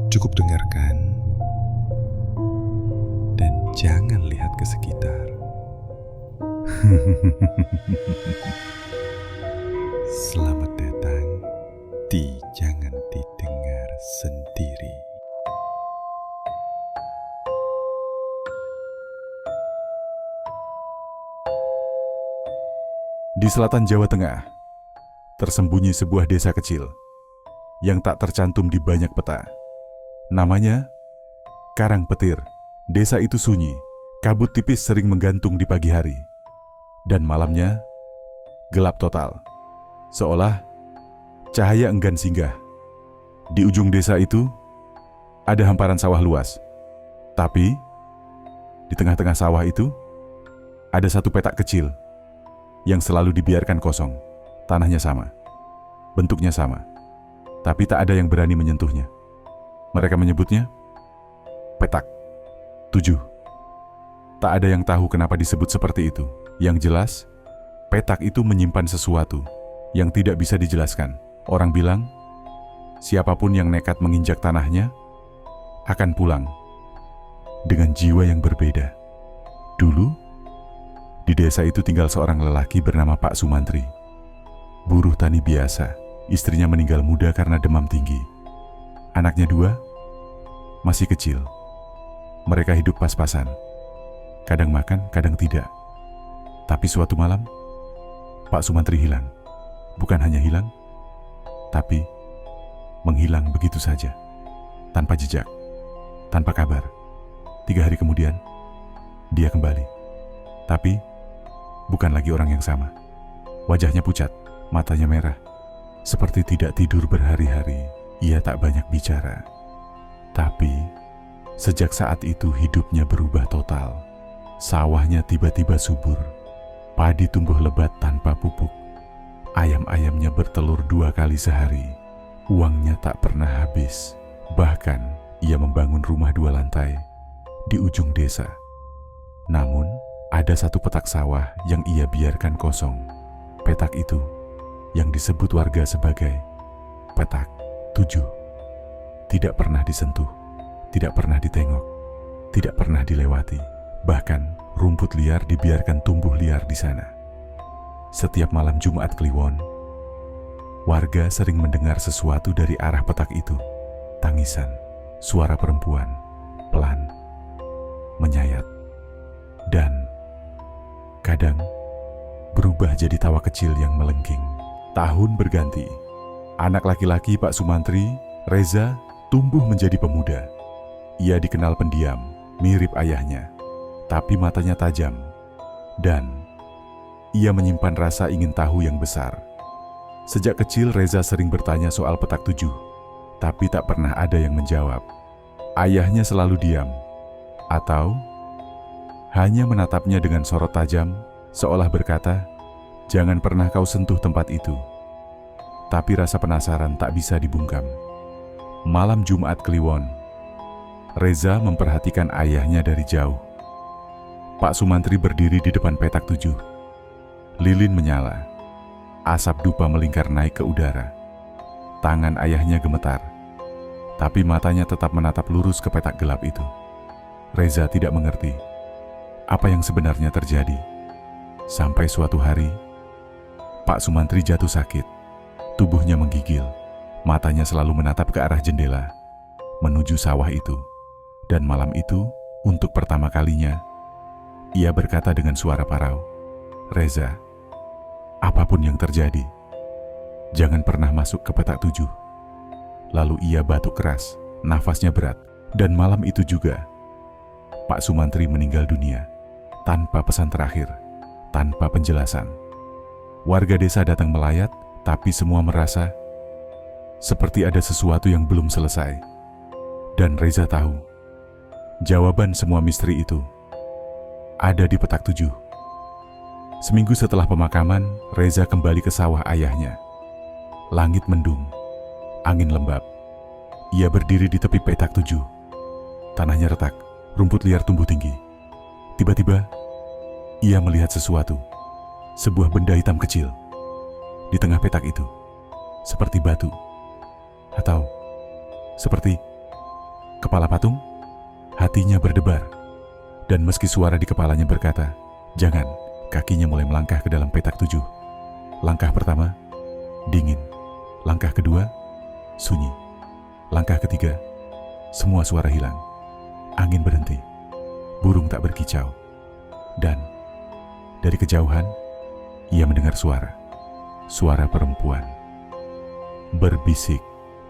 Cukup dengarkan dan jangan lihat ke sekitar. Selamat datang di Jangan Didengar Sendiri. Di selatan Jawa Tengah, tersembunyi sebuah desa kecil yang tak tercantum di banyak peta. Namanya Karangpetir. Desa itu sunyi, kabut tipis sering menggantung di pagi hari. Dan malamnya, gelap total. Seolah cahaya enggan singgah. Di ujung desa itu, ada hamparan sawah luas. Tapi, di tengah-tengah sawah itu, ada satu petak kecil yang selalu dibiarkan kosong. Tanahnya sama, bentuknya sama, tapi tak ada yang berani menyentuhnya. Mereka menyebutnya petak 7. Tak ada yang tahu kenapa disebut seperti itu. Yang jelas, petak itu menyimpan sesuatu yang tidak bisa dijelaskan. Orang bilang, siapapun yang nekat menginjak tanahnya akan pulang dengan jiwa yang berbeda. Dulu, di desa itu tinggal seorang lelaki bernama Pak Sumantri. Buruh tani biasa. Istrinya meninggal muda karena demam tinggi. Anaknya 2, masih kecil. Mereka hidup pas-pasan. Kadang makan, kadang tidak. Tapi suatu malam, Pak Sumantri hilang. Bukan hanya hilang, tapi menghilang begitu saja. Tanpa jejak, tanpa kabar. 3 hari kemudian, dia kembali. Tapi, bukan lagi orang yang sama. Wajahnya pucat, matanya merah. Seperti tidak tidur berhari-hari. Ia tak banyak bicara. Tapi, sejak saat itu hidupnya berubah total. Sawahnya tiba-tiba subur. Padi tumbuh lebat tanpa pupuk. Ayam-ayamnya bertelur 2 kali sehari. Uangnya tak pernah habis. Bahkan, ia membangun rumah 2 lantai di ujung desa. Namun, ada satu petak sawah yang ia biarkan kosong. Petak itu yang disebut warga sebagai petak 7. Tidak pernah disentuh, tidak pernah ditengok, tidak pernah dilewati. Bahkan rumput liar dibiarkan tumbuh liar di sana. Setiap malam Jumat Kliwon, warga sering mendengar sesuatu dari arah petak itu. Tangisan, suara perempuan, pelan, menyayat, dan kadang berubah jadi tawa kecil yang melengking. Tahun berganti. Anak laki-laki Pak Sumantri, Reza, tumbuh menjadi pemuda. Ia dikenal pendiam, mirip ayahnya, tapi matanya tajam. Dan ia menyimpan rasa ingin tahu yang besar. Sejak kecil Reza sering bertanya soal petak 7, tapi tak pernah ada yang menjawab. Ayahnya selalu diam, atau hanya menatapnya dengan sorot tajam, seolah berkata, "Jangan pernah kau sentuh tempat itu." Tapi rasa penasaran tak bisa dibungkam. Malam Jumat Kliwon, Reza memperhatikan ayahnya dari jauh. Pak Sumantri berdiri di depan petak 7. Lilin menyala. Asap dupa melingkar naik ke udara. Tangan ayahnya gemetar. Tapi matanya tetap menatap lurus ke petak gelap itu. Reza tidak mengerti apa yang sebenarnya terjadi. Sampai suatu hari, Pak Sumantri jatuh sakit. Tubuhnya menggigil, matanya selalu menatap ke arah jendela, menuju sawah itu. Dan malam itu, untuk pertama kalinya, ia berkata dengan suara parau, "Reza, apapun yang terjadi, jangan pernah masuk ke petak 7. Lalu ia batuk keras, nafasnya berat, dan malam itu juga, Pak Sumantri meninggal dunia, tanpa pesan terakhir, tanpa penjelasan. Warga desa datang melayat, tapi semua merasa seperti ada sesuatu yang belum selesai. Dan Reza tahu, jawaban semua misteri itu ada di petak 7. Seminggu setelah pemakaman, Reza kembali ke sawah ayahnya. Langit mendung, angin lembab. Ia berdiri di tepi petak 7. Tanahnya retak, rumput liar tumbuh tinggi. Tiba-tiba, ia melihat sesuatu. Sebuah benda hitam kecil. di tengah petak itu, seperti batu, atau seperti kepala patung. Hatinya berdebar, dan meski suara di kepalanya berkata, "Jangan," kakinya mulai melangkah ke dalam petak 7. Langkah pertama, dingin. Langkah kedua, sunyi. Langkah ketiga, semua suara hilang. Angin berhenti, burung tak berkicau. Dan dari kejauhan, ia mendengar suara perempuan. Berbisik,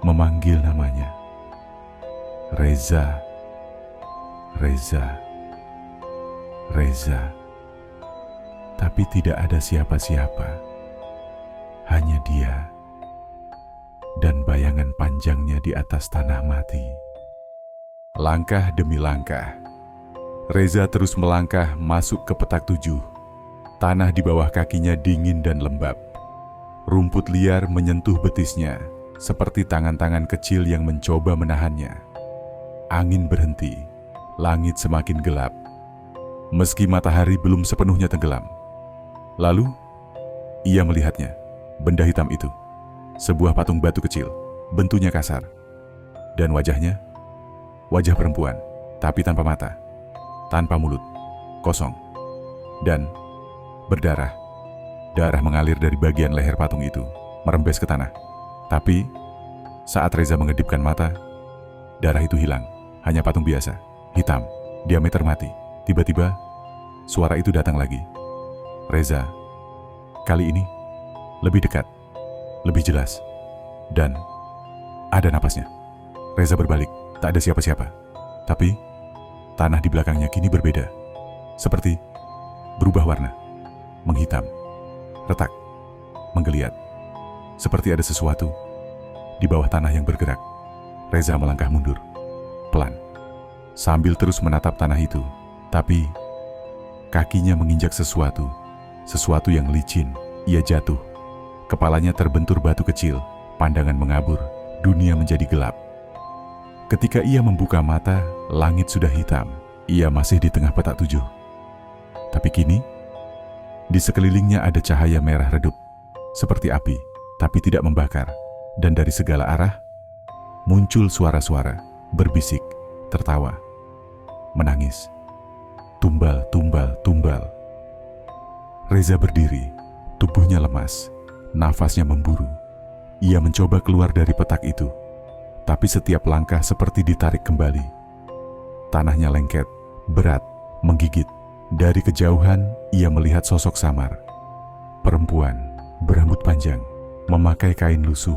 memanggil namanya. Reza, Reza, Reza. Tapi tidak ada siapa-siapa. Hanya dia dan bayangan panjangnya di atas tanah mati. Langkah demi langkah, Reza terus melangkah masuk ke petak 7. Tanah di bawah kakinya dingin dan lembab. Rumput liar menyentuh betisnya, seperti tangan-tangan kecil yang mencoba menahannya. Angin berhenti, langit semakin gelap. Meski matahari belum sepenuhnya tenggelam. Lalu, ia melihatnya, benda hitam itu. Sebuah patung batu kecil, bentuknya kasar. Dan wajahnya, wajah perempuan, tapi tanpa mata, tanpa mulut, kosong. Dan berdarah. Darah mengalir dari bagian leher patung itu, merembes ke tanah. Tapi, saat Reza mengedipkan mata, darah itu hilang. Hanya patung biasa, hitam, diameter mati. Tiba-tiba, suara itu datang lagi. Reza, kali ini lebih dekat, lebih jelas, dan ada napasnya. Reza berbalik, tak ada siapa-siapa. Tapi, tanah di belakangnya kini berbeda. Seperti berubah warna, menghitam, retak, menggeliat. Seperti ada sesuatu di bawah tanah yang bergerak. Reza melangkah mundur, pelan, sambil terus menatap tanah itu. Tapi, kakinya menginjak sesuatu yang licin. Ia jatuh. Kepalanya terbentur batu kecil, pandangan mengabur, dunia menjadi gelap. Ketika ia membuka mata, langit sudah hitam. Ia masih di tengah petak 7. Tapi kini, di sekelilingnya ada cahaya merah redup, seperti api, tapi tidak membakar. Dan dari segala arah, muncul suara-suara, berbisik, tertawa, menangis. Tumbal, tumbal, tumbal. Reza berdiri, tubuhnya lemas, nafasnya memburu. Ia mencoba keluar dari petak itu, tapi setiap langkah seperti ditarik kembali. Tanahnya lengket, berat, menggigit. Dari kejauhan, ia melihat sosok samar. Perempuan, berambut panjang, memakai kain lusuh.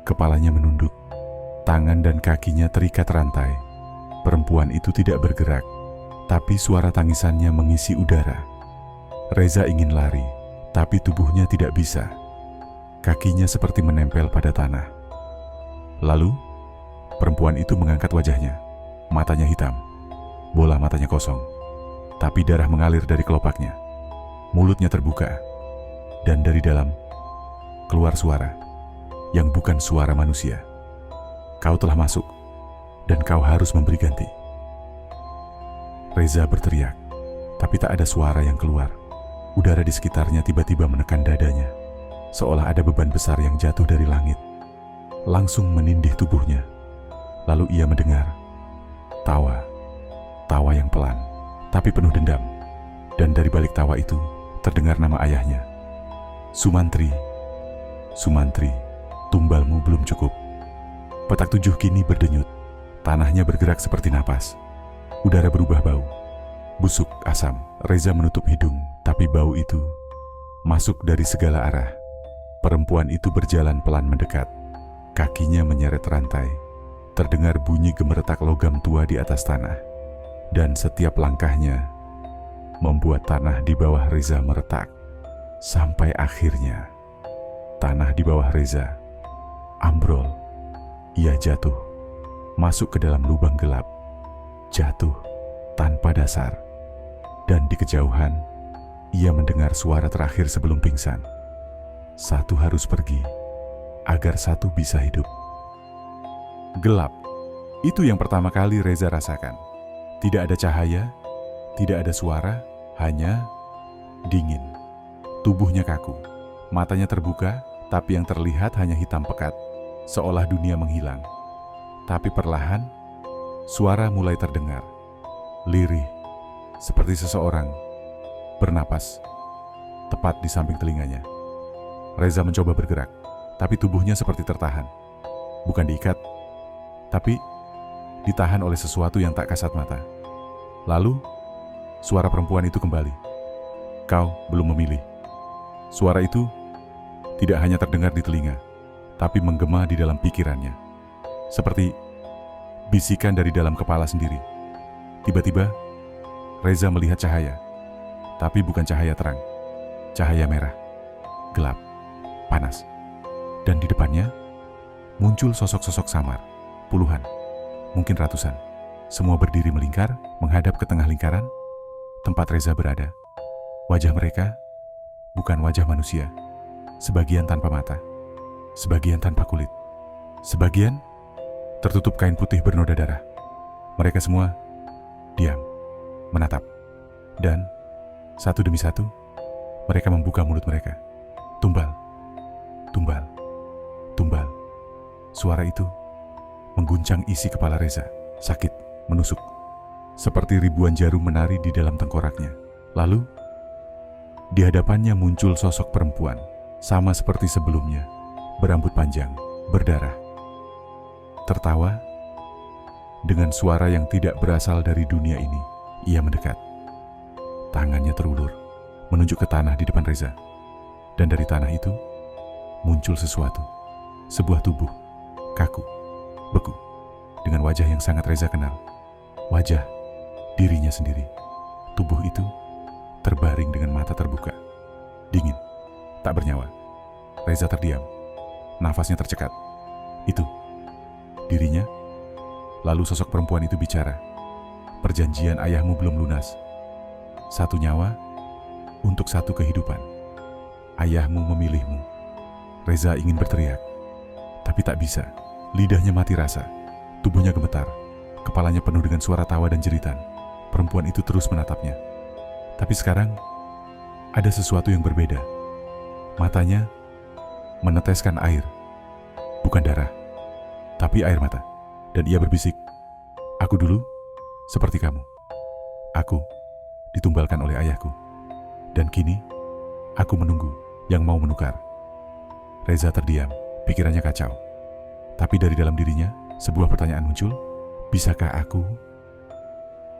Kepalanya menunduk, tangan dan kakinya terikat rantai. Perempuan itu tidak bergerak, tapi suara tangisannya mengisi udara. Reza ingin lari, tapi tubuhnya tidak bisa. Kakinya seperti menempel pada tanah. Lalu, perempuan itu mengangkat wajahnya. Matanya hitam, bola matanya kosong, tapi darah mengalir dari kelopaknya. Mulutnya terbuka, dan dari dalam keluar suara yang bukan suara manusia. Kau telah masuk, dan kau harus memberi ganti. Reza berteriak, tapi tak ada suara yang keluar. Udara di sekitarnya tiba-tiba menekan dadanya, seolah ada beban besar yang jatuh dari langit. Langsung menindih tubuhnya. Lalu ia mendengar tawa yang pelan, tapi penuh dendam. Dan dari balik tawa itu, terdengar nama ayahnya. Sumantri, Sumantri, tumbalmu belum cukup. Petak 7 kini berdenyut. Tanahnya bergerak seperti napas. Udara berubah bau. Busuk, asam. Reza menutup hidung, tapi bau itu masuk dari segala arah. Perempuan itu berjalan pelan mendekat. Kakinya menyeret rantai. Terdengar bunyi gemeretak logam tua di atas tanah. Dan setiap langkahnya membuat tanah di bawah Reza meretak. Sampai akhirnya, tanah di bawah Reza ambrol. Ia jatuh, masuk ke dalam lubang gelap. Jatuh tanpa dasar. Dan di kejauhan, ia mendengar suara terakhir sebelum pingsan. Satu harus pergi, agar satu bisa hidup. Gelap. Itu yang pertama kali Reza rasakan. Tidak ada cahaya, tidak ada suara, hanya dingin. Tubuhnya kaku, Matanya terbuka, tapi yang terlihat hanya hitam pekat, seolah dunia menghilang. Tapi perlahan, suara mulai terdengar. Lirih, seperti seseorang bernapas tepat di samping telinganya. Reza mencoba bergerak, tapi tubuhnya seperti tertahan. Bukan diikat, tapi ditahan oleh sesuatu yang tak kasat mata. Lalu, suara perempuan itu kembali. Kau belum memilih. Suara itu tidak hanya terdengar di telinga, tapi menggema di dalam pikirannya. Seperti bisikan dari dalam kepala sendiri. Tiba-tiba, Reza melihat cahaya. Tapi bukan cahaya terang. Cahaya merah, gelap, panas. Dan di depannya, muncul sosok-sosok samar. Puluhan, mungkin ratusan. Semua berdiri melingkar, menghadap ke tengah lingkaran tempat Reza berada. Wajah mereka bukan wajah manusia. Sebagian tanpa mata, sebagian tanpa kulit, sebagian tertutup kain putih bernoda darah. Mereka semua diam, menatap, dan satu demi satu mereka membuka mulut mereka. Tumbal, tumbal, tumbal. Suara itu mengguncang isi kepala Reza, sakit, menusuk, seperti ribuan jarum menari di dalam tengkoraknya. Lalu, di hadapannya muncul sosok perempuan, sama seperti sebelumnya, berambut panjang, berdarah. Tertawa, dengan suara yang tidak berasal dari dunia ini, ia mendekat. Tangannya terulur, menunjuk ke tanah di depan Reza. Dan dari tanah itu, muncul sesuatu, sebuah tubuh, kaku, beku, dengan wajah yang sangat Reza kenal. Wajah dirinya sendiri. Tubuh itu terbaring dengan mata terbuka, dingin, tak bernyawa. Reza terdiam, nafasnya tercekat. Itu dirinya. Lalu sosok perempuan itu bicara. Perjanjian ayahmu belum lunas. Satu nyawa untuk satu kehidupan. Ayahmu memilihmu. Reza ingin berteriak, tapi tak bisa. Lidahnya mati rasa, tubuhnya gemetar, kepalanya penuh dengan suara tawa dan jeritan. Perempuan itu terus menatapnya. Tapi sekarang, ada sesuatu yang berbeda. Matanya meneteskan air, bukan darah, tapi air mata. Dan ia berbisik, "Aku dulu seperti kamu. Aku ditumbalkan oleh ayahku. Dan kini, aku menunggu yang mau menukar." Reza terdiam, pikirannya kacau. Tapi dari dalam dirinya, sebuah pertanyaan muncul. Bisakah aku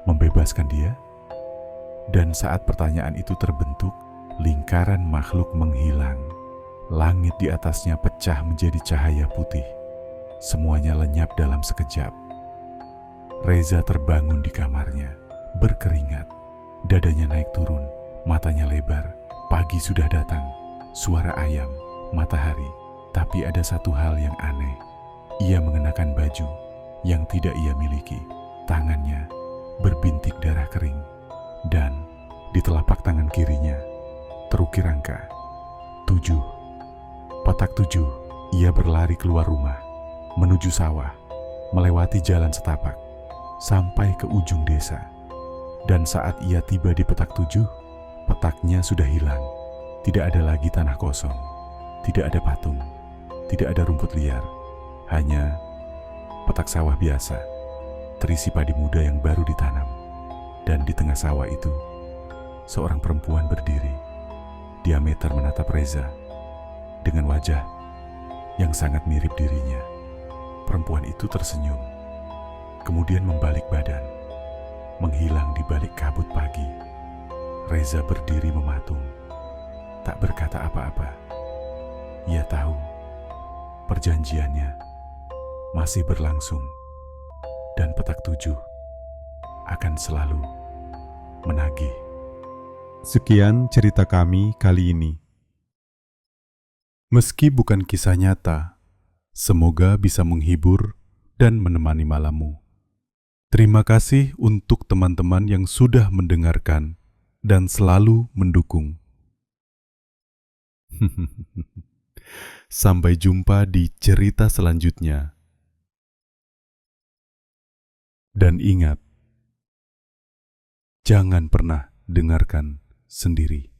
membebaskan dia? Dan saat pertanyaan itu terbentuk, lingkaran makhluk menghilang. Langit di atasnya pecah menjadi cahaya putih. Semuanya lenyap dalam sekejap. Reza terbangun di kamarnya, berkeringat. Dadanya naik turun, matanya lebar. Pagi sudah datang, suara ayam, matahari. Tapi ada satu hal yang aneh. Ia mengenakan baju yang tidak ia miliki. Tangannya berbintik darah kering. Dan di telapak tangan kirinya terukir angka 7. Petak 7, ia berlari keluar rumah, menuju sawah, melewati jalan setapak, sampai ke ujung desa. Dan saat ia tiba di petak 7, petaknya sudah hilang. Tidak ada lagi tanah kosong, tidak ada patung, tidak ada rumput liar. Hanya petak sawah biasa, terisi padi muda yang baru ditanam. Dan di tengah sawah itu, seorang perempuan berdiri, diameter menatap Reza, dengan wajah yang sangat mirip dirinya. Perempuan itu tersenyum, kemudian membalik badan, menghilang di balik kabut pagi. Reza berdiri mematung, tak berkata apa-apa. Ia tahu perjanjiannya masih berlangsung, dan petak 7 akan selalu menagih. Sekian cerita kami kali ini. Meski bukan kisah nyata, semoga bisa menghibur dan menemani malammu. Terima kasih untuk teman-teman yang sudah mendengarkan dan selalu mendukung. Sampai jumpa di cerita selanjutnya. Dan ingat, jangan pernah dengarkan sendiri.